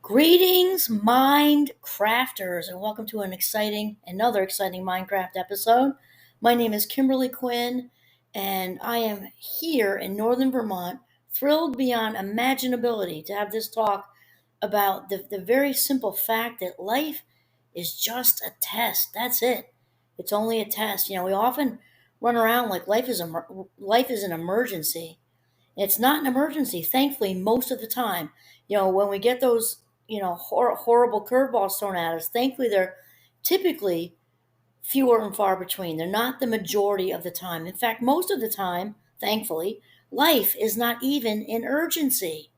Greetings, Mind Crafters, and welcome to another exciting Minecraft episode. My name is Kimberly Quinn, and I am here in northern Vermont, thrilled beyond imaginability to have this talk about the very simple fact that life is just a test. That's it. It's only a test. We often run around like life is an emergency. It's not an emergency, thankfully, most of the time. When we get those, horrible curveballs thrown at us, thankfully, they're typically fewer and far between. They're not the majority of the time. In fact, most of the time, thankfully, life is not even an urgency.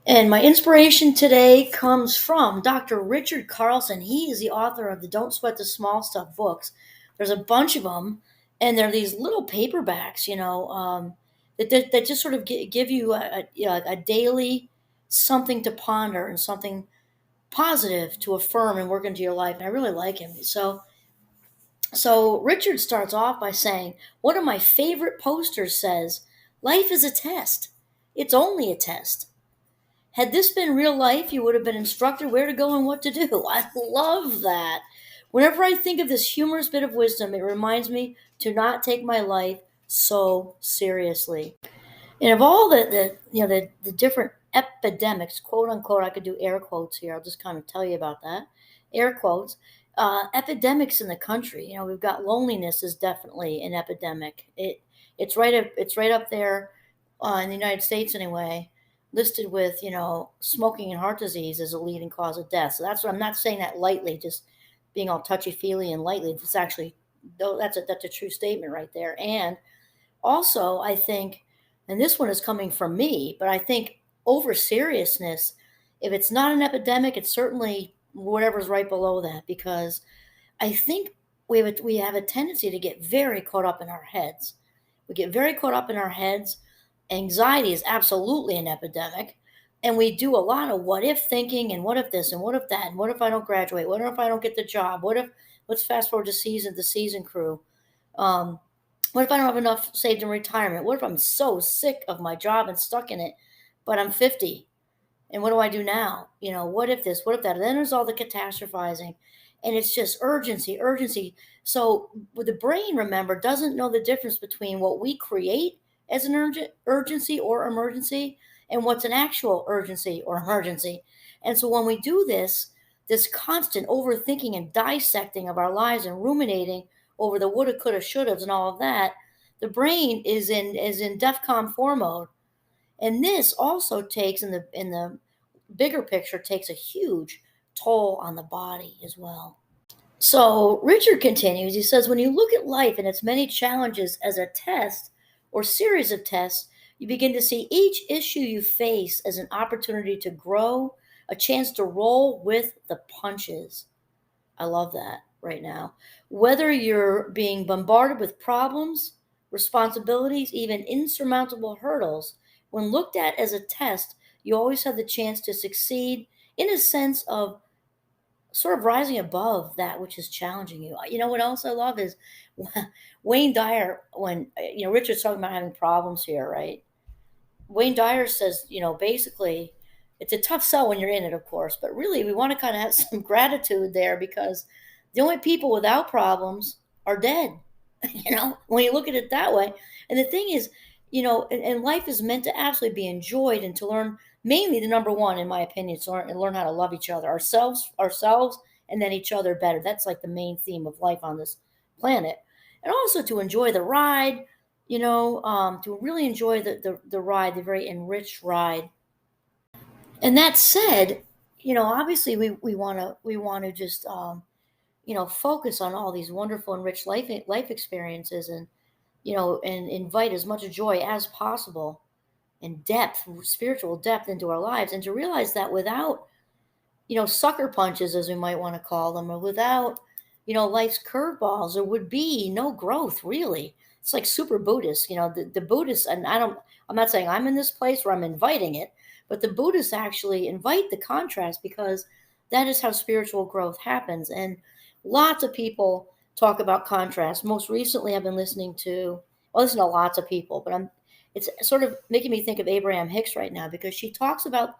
And my inspiration today comes from Dr. Richard Carlson. He is the author of the Don't Sweat the Small Stuff books. There's a bunch of them, and they're these little paperbacks, that just sort of give you a daily something to ponder and something positive to affirm and work into your life. And I really like him. So Richard starts off by saying, one of my favorite posters says, "Life is a test. It's only a test." Had this been real life, you would have been instructed where to go and what to do. I love that. Whenever I think of this humorous bit of wisdom, it reminds me to not take my life so seriously. And of all the different epidemics, quote unquote, I could do air quotes here. I'll just kind of tell you about that. Air quotes. Epidemics in the country. We've got loneliness is definitely an epidemic. It's right up there in the United States anyway, listed with smoking and heart disease as a leading cause of death. So that's what I'm not saying that lightly, just being all touchy feely and lightly. It's actually though that's a true statement right there. And also, I think, and this one is coming from me, but I think over seriousness, if it's not an epidemic, it's certainly whatever's right below that, because I think we have a tendency to get very caught up in our heads. We get very caught up in our heads. Anxiety is absolutely an epidemic. And we do a lot of what if thinking and what if this and what if that and what if I don't graduate? What if I don't get the job? Let's fast forward to the season crew. Um, what if I don't have enough saved in retirement? What if I'm so sick of my job and stuck in it, but I'm 50? And what do I do now? What if this? What if that? And then there's all the catastrophizing. And it's just urgency, urgency. So the brain, remember, doesn't know the difference between what we create as an urgency or emergency and what's an actual urgency or emergency. And so when we do this constant overthinking and dissecting of our lives and ruminating over the woulda, coulda, shouldas and all of that, the brain is in DEFCON 4 mode. And this also takes in the bigger picture takes a huge toll on the body as well. So Richard continues, he says, when you look at life and its many challenges as a test or series of tests, you begin to see each issue you face as an opportunity to grow, a chance to roll with the punches. I love that right now. Whether you're being bombarded with problems, responsibilities, even insurmountable hurdles, when looked at as a test, you always have the chance to succeed in a sense of sort of rising above that which is challenging you. What else I love is Wayne Dyer, when, Richard's talking about having problems here, right? Wayne Dyer says, basically, it's a tough sell when you're in it, of course, but really we want to kind of have some gratitude there, because the only people without problems are dead, when you look at it that way. And the thing is, and life is meant to absolutely be enjoyed and to learn, mainly the number one, in my opinion, is to learn how to love each other, ourselves, and then each other better. That's like the main theme of life on this planet. And also to enjoy the ride, to really enjoy the ride, the very enriched ride. And that said, obviously we want to just focus on all these wonderful and rich life experiences, and and invite as much joy as possible and depth, spiritual depth into our lives, and to realize that without sucker punches, as we might want to call them, or without life's curveballs, there would be no growth, really. It's like super Buddhist, the Buddhists, and I'm not saying I'm in this place where I'm inviting it, but the Buddhists actually invite the contrast, because that is how spiritual growth happens. And lots of people talk about contrast. Most recently, I've been listen to lots of people, but it's sort of making me think of Abraham Hicks right now, because she talks about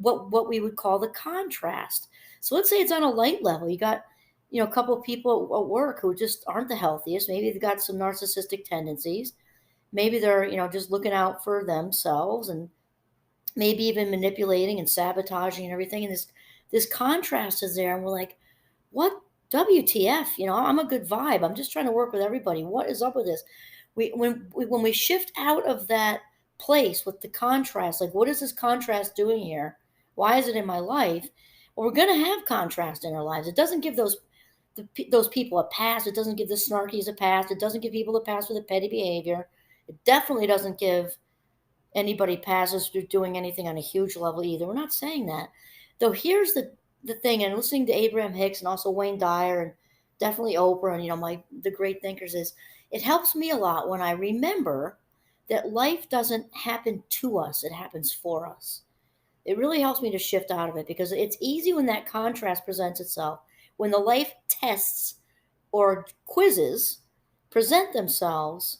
what we would call the contrast. So let's say it's on a light level. You got, a couple of people at work who just aren't the healthiest. Maybe they've got some narcissistic tendencies. Maybe they're, just looking out for themselves, and maybe even manipulating and sabotaging and everything. And this contrast is there, and we're like, what, WTF? I'm a good vibe. I'm just trying to work with everybody. What is up with this? When we shift out of that place with the contrast, like, what is this contrast doing here? Why is it in my life? Well, we're going to have contrast in our lives. It doesn't give those people a pass. It doesn't give the snarkies a pass. It doesn't give people a pass for the petty behavior. It definitely doesn't give anybody passes through doing anything on a huge level either. We're not saying that. Though here's the thing, and listening to Abraham Hicks and also Wayne Dyer and definitely Oprah and the great thinkers, is it helps me a lot when I remember that life doesn't happen to us, it happens for us. It really helps me to shift out of it, because it's easy when that contrast presents itself, when the life tests or quizzes present themselves,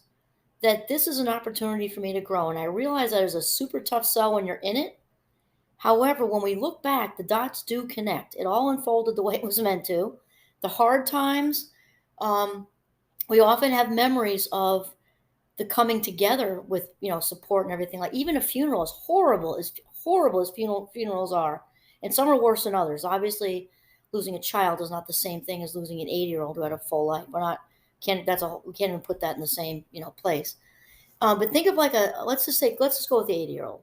that this is an opportunity for me to grow. And I realize that is a super tough sell when you're in it. However, when we look back, the dots do connect. It all unfolded the way it was meant to. The hard times, we often have memories of the coming together with, support and everything. Like, even a funeral, as horrible as funerals are, and some are worse than others. Obviously, losing a child is not the same thing as losing an 80-year-old who had a full life. We can't even put that in the same, place. But think of, like, let's just go with the 80-year-old.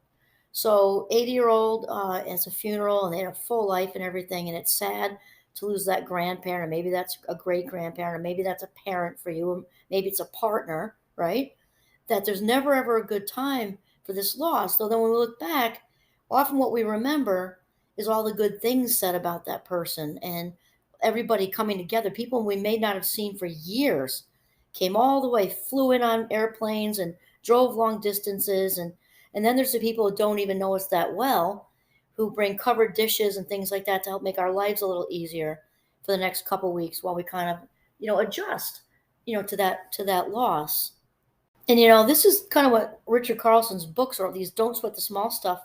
So 80-year-old, it's a funeral, and they had a full life and everything, and it's sad to lose that grandparent, or maybe that's a great grandparent, or maybe that's a parent for you, or maybe it's a partner, right? That there's never ever a good time for this loss. So then when we look back, often what we remember is all the good things said about that person, and everybody coming together. People we may not have seen for years came all the way, flew in on airplanes and drove long distances. And then there's the people who don't even know us that well, who bring covered dishes and things like that to help make our lives a little easier for the next couple weeks while we kind of, adjust, to that loss. And this is kind of what Richard Carlson's books are. These "Don't Sweat the Small Stuff"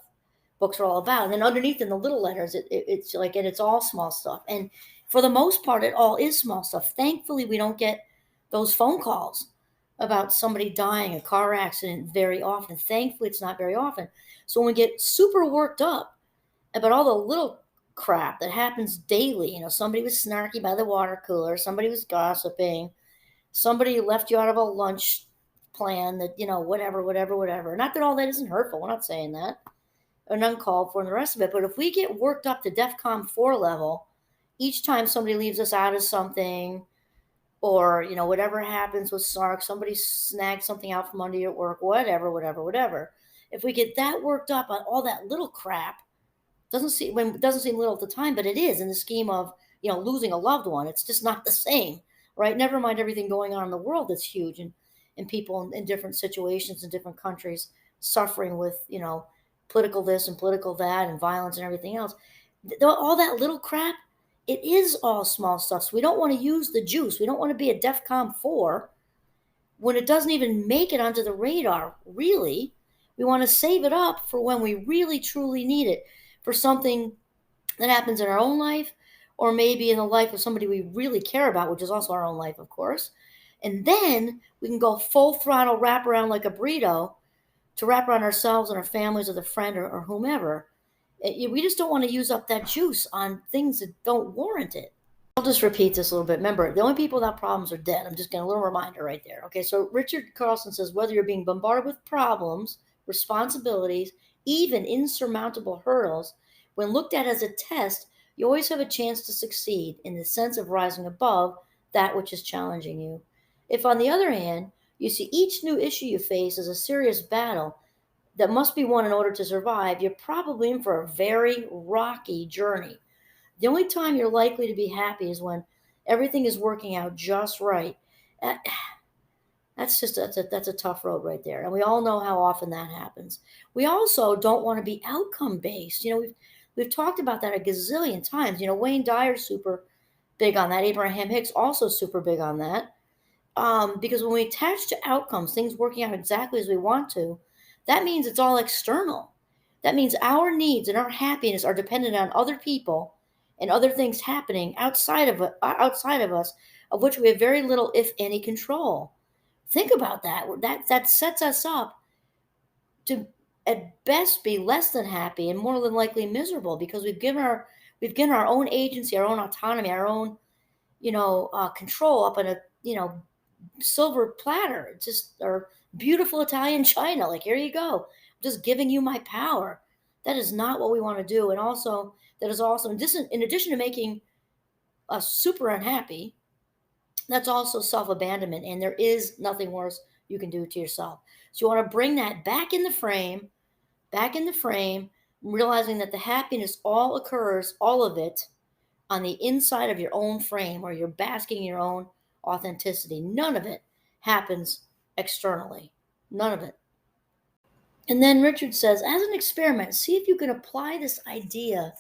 books are all about. And then underneath in the little letters, it's like, and it's all small stuff. And for the most part, it all is small stuff. Thankfully, we don't get those phone calls about somebody dying, a car accident, very often. Thankfully, it's not very often. So when we get super worked up about all the little crap that happens daily, somebody was snarky by the water cooler, somebody was gossiping, somebody left you out of a lunch plan, that, whatever, whatever, whatever. Not that all that isn't hurtful. We're not saying that. Or uncalled for and the rest of it. But if we get worked up to DEFCON 4 level, each time somebody leaves us out of something, or, whatever happens with SARC, somebody snags something out from under your work, whatever, whatever, whatever. If we get that worked up on all that little crap, it doesn't seem little at the time, but it is in the scheme of, losing a loved one. It's just not the same, right? Never mind everything going on in the world that's huge, and people in different situations in different countries suffering with, political this and political that and violence and everything else. All that little crap, it is all small stuff. So we don't want to use the juice. We don't want to be a DEFCON 4 when it doesn't even make it onto the radar, really. We want to save it up for when we really, truly need it, for something that happens in our own life, or maybe in the life of somebody we really care about, which is also our own life, of course. And then we can go full throttle, wrap around like a burrito, to wrap around ourselves and our families or the friend, or whomever. We just don't want to use up that juice on things that don't warrant it. I'll just repeat this a little bit. Remember, the only people without problems are dead. I'm just getting a little reminder right there. Okay, so Richard Carlson says, whether you're being bombarded with problems, responsibilities, even insurmountable hurdles, when looked at as a test, you always have a chance to succeed, in the sense of rising above that which is challenging you. If, on the other hand, you see each new issue you face as a serious battle that must be won in order to survive, you're probably in for a very rocky journey. The only time you're likely to be happy is when everything is working out just right. Uh, that's a tough road right there, and we all know how often that happens. We also don't want to be outcome based. We've talked about that a gazillion times. Wayne Dyer's super big on that. Abraham Hicks also super big on that. Because when we attach to outcomes, things working out exactly as we want to, that means it's all external. That means our needs and our happiness are dependent on other people and other things happening outside of us, of which we have very little, if any, control. Think about that. That sets us up to at best be less than happy and more than likely miserable because we've given our own agency, our own autonomy, our own control up in a silver platter. It's just or beautiful Italian china. Like, here you go. I'm just giving you my power. That is not what we want to do. And also, that is also in addition to making us super unhappy, that's also self abandonment. And there is nothing worse you can do to yourself. So you want to bring that back in the frame, realizing that the happiness all occurs, all of it, on the inside of your own frame where you're basking in your own authenticity. None of it happens externally. None of it. And then Richard says, as an experiment, see if you can apply this idea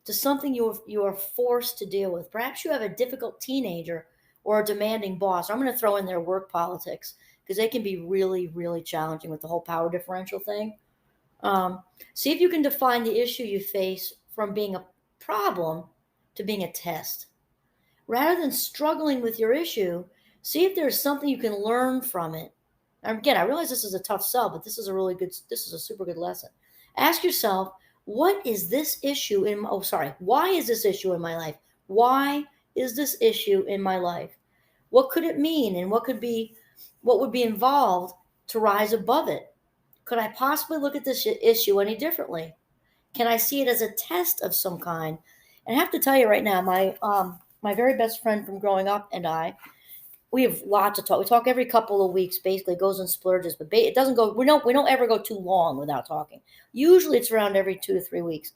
to something you are forced to deal with. Perhaps you have a difficult teenager or a demanding boss. I'm going to throw in their work politics because they can be really, really challenging with the whole power differential thing. See if you can define the issue you face from being a problem to being a test. Rather than struggling with your issue, see if there's something you can learn from it. And again, I realize this is a tough sell, but this is a super good lesson. Ask yourself, what is this issue in, why is this issue in my life? Why is this issue in my life? What could it mean? And what would be involved to rise above it? Could I possibly look at this issue any differently? Can I see it as a test of some kind? And I have to tell you right now, my very best friend from growing up and we have lots of talk. We talk every couple of weeks, basically goes in splurges, but it doesn't go. We don't ever go too long without talking. Usually, it's around every 2 to 3 weeks.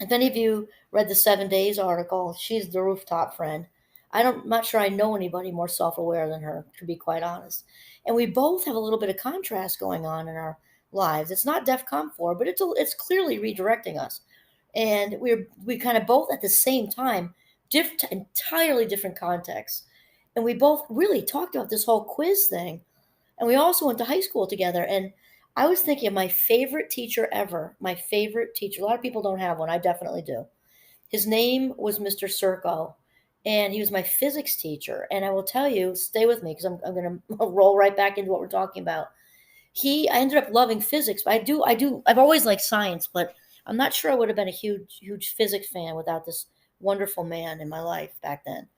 If any of you read the 7 Days article, she's the rooftop friend. I'm not sure I know anybody more self-aware than her, to be quite honest. And we both have a little bit of contrast going on in our lives. It's not DEFCON 4, but it's clearly redirecting us. And we kind of both at the same time, entirely different contexts. And we both really talked about this whole quiz thing. And we also went to high school together. And I was thinking of my favorite teacher ever, my favorite teacher. A lot of people don't have one. I definitely do. His name was Mr. Serco, and he was my physics teacher. And I will tell you, stay with me because I'm going to roll right back into what we're talking about. I ended up loving physics. But I've always liked science, but I'm not sure I would have been a huge physics fan without this wonderful man in my life back then.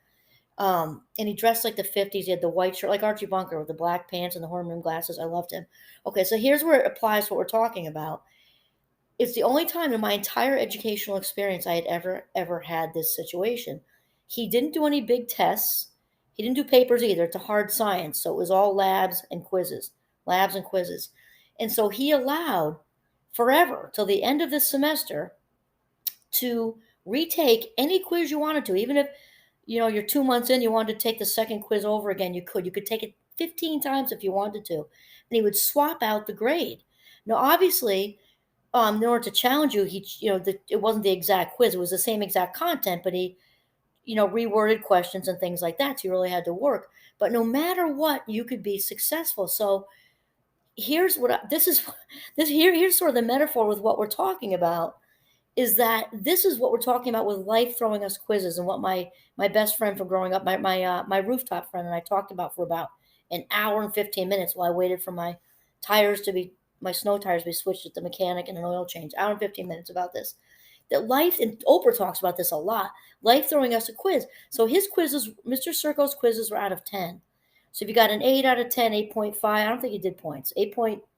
And he dressed like the 50s. He had the white shirt, like Archie Bunker, with the black pants and the horn rim glasses. I loved him. Okay, so here's where it applies to what we're talking about. It's the only time in my entire educational experience I had ever had this situation. He didn't do any big tests. He didn't do papers either. It's a hard science, so it was all labs and quizzes. And so he allowed forever till the end of this semester to retake any quiz you wanted to, even if you're 2 months in, you wanted to take the second quiz over again, you could take it 15 times if you wanted to, and he would swap out the grade. Now obviously, in order to challenge you, it wasn't the exact quiz, it was the same exact content, but he reworded questions and things like that, so you really had to work. But no matter what, you could be successful. So here's here's sort of the metaphor with what we're talking about, is that this is what we're talking about with life throwing us quizzes, and what my best friend from growing up, my rooftop friend, and I talked about for about an hour and 15 minutes while I waited for my snow tires to be switched at the mechanic and an oil change. Hour and 15 minutes about this. That life, and Oprah talks about this a lot. Life throwing us a quiz. So his quizzes, Mr. Serco's quizzes, were out of 10. So if you got an 8 out of 10, 8.5, I don't think he did points. I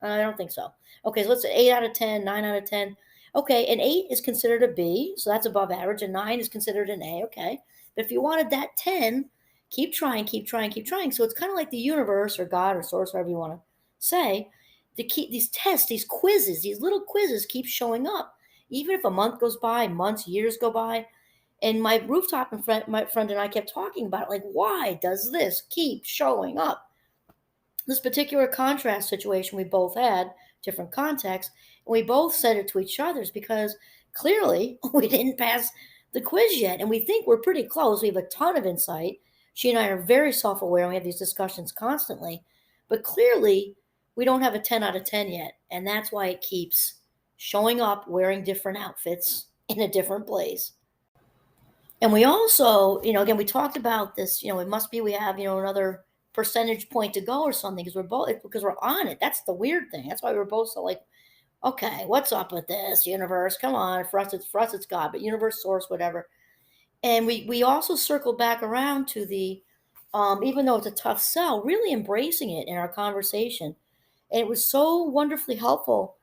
don't think so. Okay, so let's say 8 out of 10, 9 out of 10. Okay, an 8 is considered a B, so that's above average. A 9 is considered an A, okay. But if you wanted that 10, keep trying, keep trying, keep trying. So it's kind of like the universe or God or source, whatever you want to say, to keep these tests, these quizzes, these little quizzes keep showing up. Even if a month goes by, months, years go by. And my my friend and I kept talking about it, like, why does this keep showing up? This particular contrast situation we both had, different contexts, and we both said it to each other because clearly we didn't pass the quiz yet, and we think we're pretty close. We have a ton of insight. She and I are very self-aware, and we have these discussions constantly, but clearly we don't have a 10 out of 10 yet, and that's why it keeps showing up wearing different outfits in a different place. And we also, again, we talked about this, it must be we have, another percentage point to go or something because we're on it. That's the weird thing. That's why we're both so like, okay, what's up with this universe? Come on, for us it's God, but universe, source, whatever. And we also circled back around to the even though it's a tough sell, really embracing it in our conversation. And it was so wonderfully helpful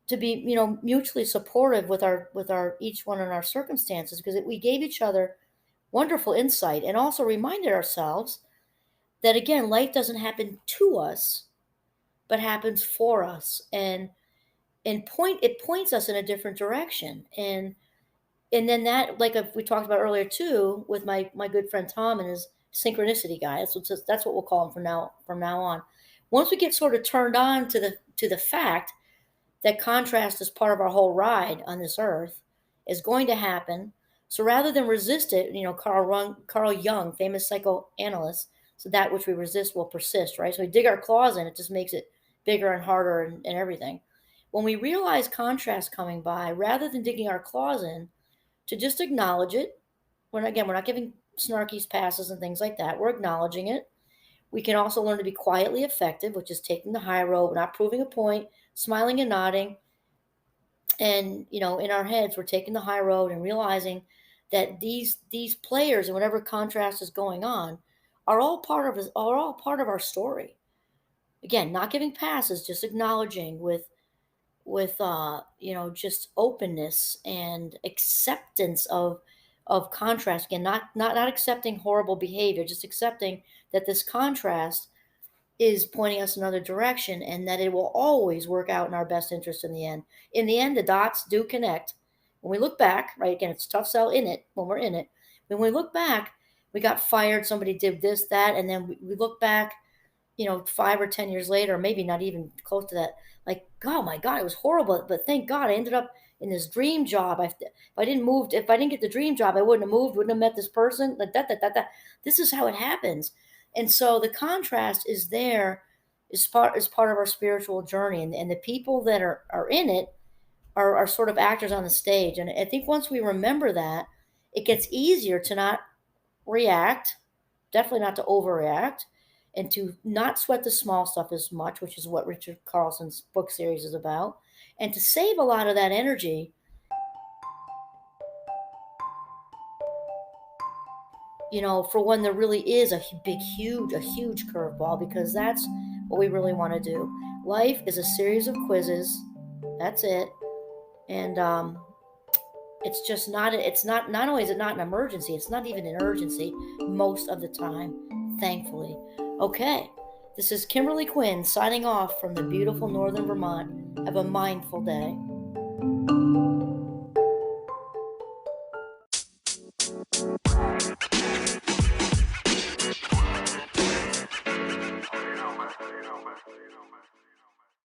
to be, mutually supportive with our each one in our circumstances because we gave each other wonderful insight and also reminded ourselves that again, life doesn't happen to us, but happens for us. And it points us in a different direction. And then that, like we talked about earlier too, with my good friend Tom and his synchronicity guy. That's what we'll call him from now on. Once we get sort of turned on to the fact that contrast is part of our whole ride on this earth, is going to happen. So rather than resist it, Carl Jung, famous psychoanalyst, so that which we resist will persist, right? So we dig our claws in, it just makes it bigger and harder and everything. When we realize contrast coming by, rather than digging our claws in, to just acknowledge it. We're not giving snarkies passes and things like that. We're acknowledging it. We can also learn to be quietly effective, which is taking the high road, not proving a point, smiling and nodding. And in our heads, we're taking the high road and realizing that these players and whatever contrast is going on are all part of our story. Again, not giving passes, just acknowledging with just openness and acceptance of contrast. Again, not accepting horrible behavior, just accepting that this contrast is pointing us another direction and that it will always work out in our best interest in the end. In the end, the dots do connect. When we look back, right, again, it's a tough sell in it when we're in it. When we look back, we got fired, somebody did this, that, and then we look back 5 or 10 years later, maybe not even close to that, like, oh my God, it was horrible. But thank God I ended up in this dream job. If I didn't get the dream job, I wouldn't have moved, wouldn't have met this person, like that. This is how it happens. And so the contrast is there, is part of our spiritual journey. And the people that are in it are sort of actors on the stage. And I think once we remember that, it gets easier to not react, definitely not to overreact, and to not sweat the small stuff as much, which is what Richard Carlson's book series is about, and to save a lot of that energy, for when there really is a huge curveball, because that's what we really want to do. Life is a series of quizzes. That's it. And it's just not only is it not an emergency, it's not even an urgency most of the time, thankfully. Okay, this is Kimberly Quinn signing off from the beautiful northern Vermont. Have a mindful day.